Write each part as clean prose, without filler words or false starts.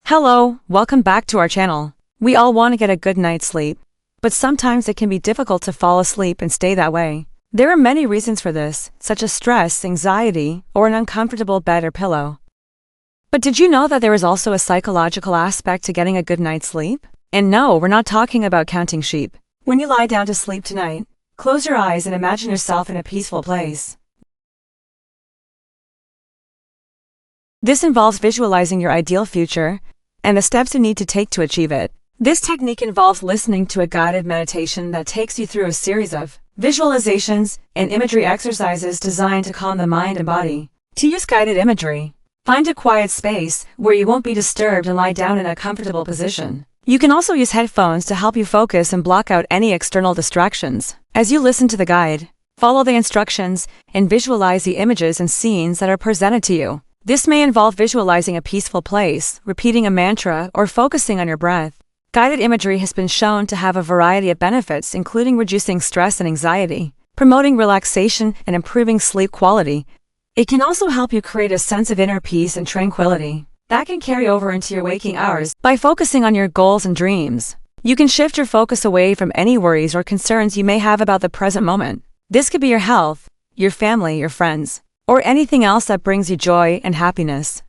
Hello, welcome back to our channel. We all want to get a good night's sleep, but sometimes it can be difficult to fall asleep and stay that way. There are many reasons for this, such as stress, anxiety, or an uncomfortable bed or pillow. But did you know that there is also a psychological aspect to getting a good night's sleep? And no, we're not talking about counting sheep. When you lie down to sleep tonight, close your eyes and imagine yourself in a peaceful place. This involves visualizing your ideal future and the steps you need to take to achieve it. This technique involves listening to a guided meditation that takes you through a series of visualizations and imagery exercises designed to calm the mind and body. To use guided imagery, find a quiet space where you won't be disturbed and lie down in a comfortable position. You can also use headphones to help you focus and block out any external distractions. As you listen to the guide, follow the instructions and visualize the images and scenes that are presented to you. This may involve visualizing a peaceful place, repeating a mantra, or focusing on your breath. Guided imagery has been shown to have a variety of benefits, including reducing stress and anxiety, promoting relaxation, and improving sleep quality. It can also help you create a sense of inner peace and tranquility that can carry over into your waking hours. By focusing on your goals and dreams, you can shift your focus away from any worries or concerns you may have about the present moment. This could be your health, your family, your friends, or anything else that brings you joy and happiness.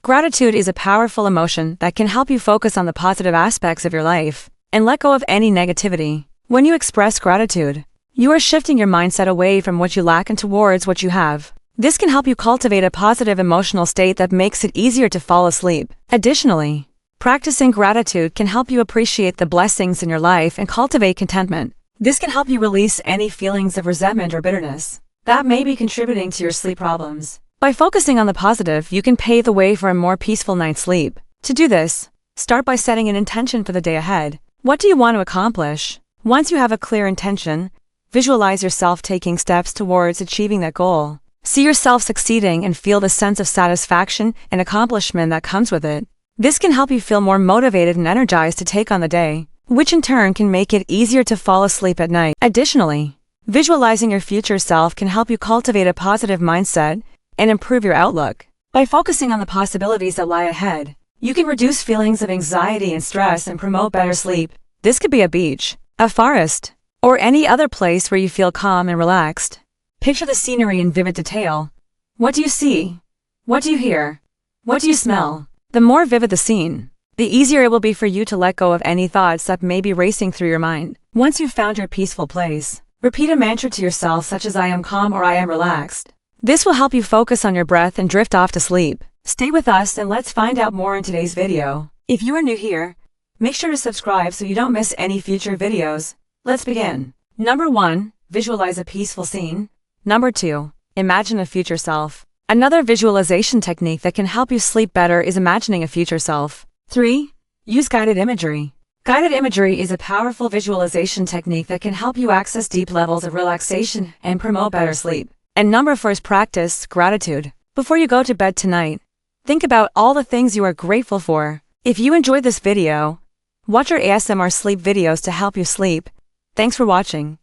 Gratitude is a powerful emotion that can help you focus on the positive aspects of your life and let go of any negativity. When you express gratitude, you are shifting your mindset away from what you lack and towards what you have. This can help you cultivate a positive emotional state that makes it easier to fall asleep. Additionally, practicing gratitude can help you appreciate the blessings in your life and cultivate contentment. This can help you release any feelings of resentment or bitterness that may be contributing to your sleep problems. By focusing on the positive, you can pave the way for a more peaceful night's sleep. To do this, start by setting an intention for the day ahead. What do you want to accomplish? Once you have a clear intention, visualize yourself taking steps towards achieving that goal. See yourself succeeding and feel the sense of satisfaction and accomplishment that comes with it. This can help you feel more motivated and energized to take on the day, which in turn can make it easier to fall asleep at night. Additionally, visualizing your future self can help you cultivate a positive mindset and improve your outlook. By focusing on the possibilities that lie ahead, you can reduce feelings of anxiety and stress and promote better sleep. This could be a beach, a forest, or any other place where you feel calm and relaxed. Picture the scenery in vivid detail. What do you see? What do you hear? What do you smell? The more vivid the scene, the easier it will be for you to let go of any thoughts that may be racing through your mind. Once you've found your peaceful place, repeat a mantra to yourself such as I am calm or I am relaxed. This will help you focus on your breath and drift off to sleep. Stay with us and let's find out more in today's video. If you are new here, make sure to subscribe so you don't miss any future videos. Let's begin. Number 1. Visualize a peaceful scene. Number 2. Imagine a future self. Another visualization technique that can help you sleep better is imagining a future self. 3. Use guided imagery. Guided imagery is a powerful visualization technique that can help you access deep levels of relaxation and promote better sleep. And number 4 is practice gratitude. Before you go to bed tonight, think about all the things you are grateful for. If you enjoyed this video, watch our ASMR sleep videos to help you sleep. Thanks for watching.